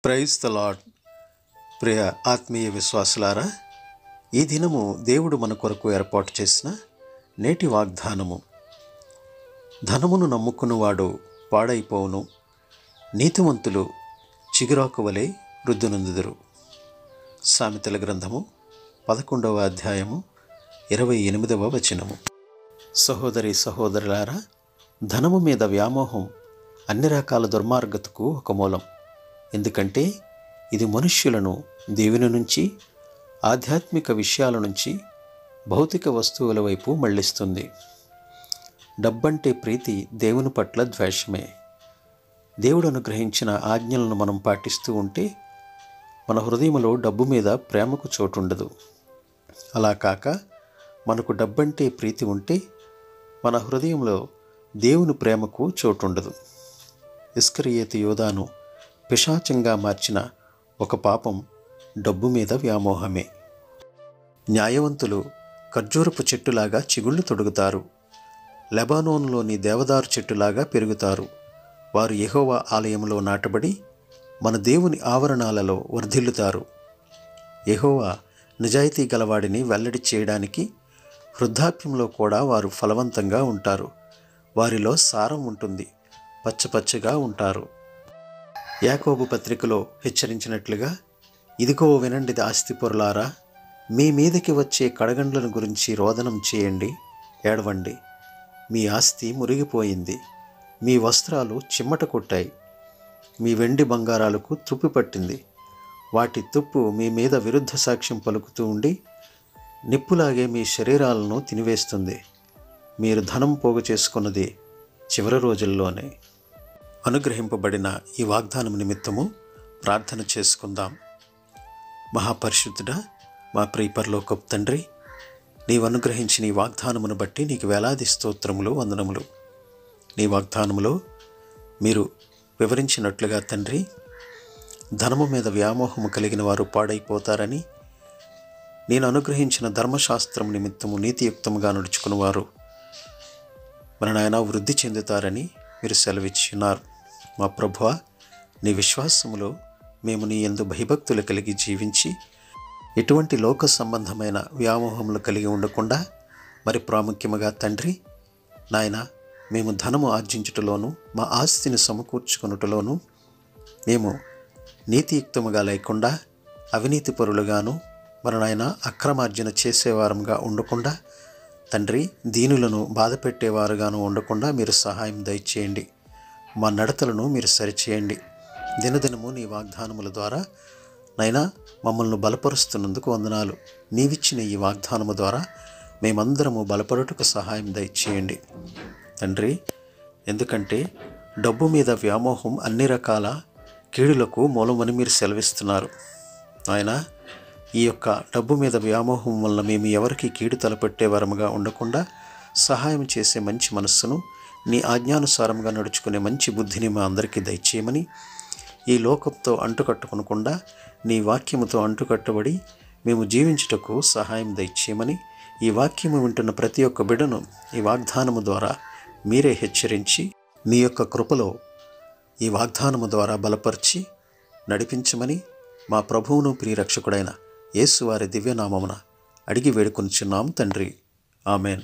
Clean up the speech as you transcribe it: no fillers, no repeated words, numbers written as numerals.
Praise the lord. ప్రియ ఆత్మీయ విశ్వాసులారా, ఈ దినము దేవుడు మన కొరకు ఏర్పాటు చేసిన నేటి వాగ్దానము: ధనమును నమ్ముకున్నవాడు పాడైపోవును, నీతిమంతులు చిగురాకు వలె వృద్ధునందుదురు. సామెతల గ్రంథము 11వ అధ్యాయము 28వ వచనము. సహోదరి సహోదరులారా, ధనము మీద వ్యామోహం అన్ని రకాల దుర్మార్గతకు ఒక మూలం. ఎందుకంటే ఇది మనుష్యులను దేవుని నుంచి, ఆధ్యాత్మిక విషయాల నుంచి భౌతిక వస్తువుల వైపు మళ్లిస్తుంది. డబ్బంటే ప్రీతి దేవుని పట్ల ద్వేషమే. దేవుడు అనుగ్రహించిన ఆజ్ఞలను మనం పాటిస్తూ ఉంటే మన హృదయంలో డబ్బు మీద ప్రేమకు చోటుండదు. అలా కాక మనకు డబ్బంటే ప్రీతి ఉంటే మన హృదయంలో దేవుని ప్రేమకు చోటుండదు. ఇస్కరియోతు యోధాను పిశాచంగా మార్చిన ఒక పాపం డబ్బు మీద వ్యామోహమే. న్యాయవంతులు ఖర్జూరపు చెట్టులాగా చిగుళ్ళు తొడుగుతారు, లెబానోనులోని దేవదారు చెట్టులాగా పెరుగుతారు. వారు యెహోవా ఆలయంలో నాటబడి మన దేవుని ఆవరణాలలో వర్ధిల్లుతారు. యెహోవా నిజాయితీ గలవాడిని వెల్లడి చేయడానికి వృద్ధాప్యంలో కూడా వారు ఫలవంతంగా ఉంటారు. వారిలో సారం ఉంటుంది, పచ్చపచ్చగా ఉంటారు. యాకోబు పత్రికలో హెచ్చరించినట్లుగా, ఇదిగో వినండి ఆస్తిపరులారా, మీ మీదకి వచ్చే కడగండ్లను గురించి రోదనం చేయండి, ఏడవండి. మీ ఆస్తి మురిగిపోయింది, మీ వస్త్రాలు చిమ్మట కొట్టాయి, మీ వెండి బంగారాలకు తుప్పు పట్టింది. వాటి తుప్పు మీ మీద విరుద్ధ సాక్ష్యం పలుకుతూ ఉండి నిప్పులాగే మీ శరీరాలను తినివేస్తుంది. మీరు ధనం పోగు చేసుకున్నది చివరి రోజుల్లోనే. అనుగ్రహింపబడిన ఈ వాగ్దానం నిమిత్తము ప్రార్థన చేసుకుందాం. మహాపరిశుద్ధుడా, మా ప్రియ పరలోకపు తండ్రి, నీవు అనుగ్రహించిన ఈ వాగ్దానమును బట్టి నీకు వేలాది స్తోత్రములు, వందనములు. నీ వాగ్దానములో మీరు వివరించినట్లుగా తండ్రి, ధనము మీద వ్యామోహము కలిగిన వారు పాడైపోతారని, నేను అనుగ్రహించిన ధర్మశాస్త్రం నిమిత్తము నీతియుక్తముగా నడుచుకున్నవారు మన నాయన వృద్ధి చెందుతారని మీరు సెలవిచ్చినారు. మా ప్రభువా, నీ విశ్వాసములో మేము నీ యందు భయభక్తులు కలిగి జీవించి ఎటువంటి లోక సంబంధమైన వ్యామోహములు కలిగి ఉండకుండా, మరి ప్రాముఖ్యముగా తండ్రి నాయన, మేము ధనము ఆర్జించుటలోను మా ఆస్తిని సమకూర్చుకొనుటలోను మేము నీతియుక్తముగా లేకుండా అవినీతి పరులుగాను, మరి నాయన అక్రమార్జన చేసేవారంగా ఉండకుండా, తండ్రి దీనులను బాధపెట్టేవారుగాను ఉండకుండా మీరు సహాయం దయచేయండి. మా నడతలను మీరు సరిచేయండి. దినదినము నీ వాగ్దానముల ద్వారా నైనా మమ్మల్ని బలపరుస్తున్నందుకు వందనాలు. నీవిచ్చిన ఈ వాగ్దానము ద్వారా మేమందరము బలపడుటకు సహాయం దయచేయండి తండ్రి. ఎందుకంటే డబ్బు మీద వ్యామోహం అన్ని రకాల కీడులకు మూలమని మీరు సెలవిస్తున్నారు. ఆయన ఈ యొక్క డబ్బు మీద వ్యామోహం వలన మేము ఎవరికి కీడు తలపెట్టే వరముగా ఉండకుండా సహాయం చేసే మంచి మనస్సును, నీ ఆజ్ఞానుసారంగా నడుచుకునే మంచి బుద్ధిని మా అందరికీ దయచేయమని, ఈ లోకంతో అంటుకట్టుకొనకుండా నీ వాక్యముతో అంటుకట్టబడి మేము జీవించుటకు సహాయం దయచేయమని, ఈ వాక్యము వింటున్న ప్రతి ఒక్క బిడ్డను ఈ వాగ్దానము ద్వారా మీరే హెచ్చరించి మీ యొక్క కృపలో ఈ వాగ్దానము ద్వారా బలపరిచి నడిపించమని మా ప్రభువును ప్రియరక్షకుడైన యేసు వారి దివ్యనామమున అడిగి వేడుకొనుచున్నాం తండ్రి. ఆమెన్.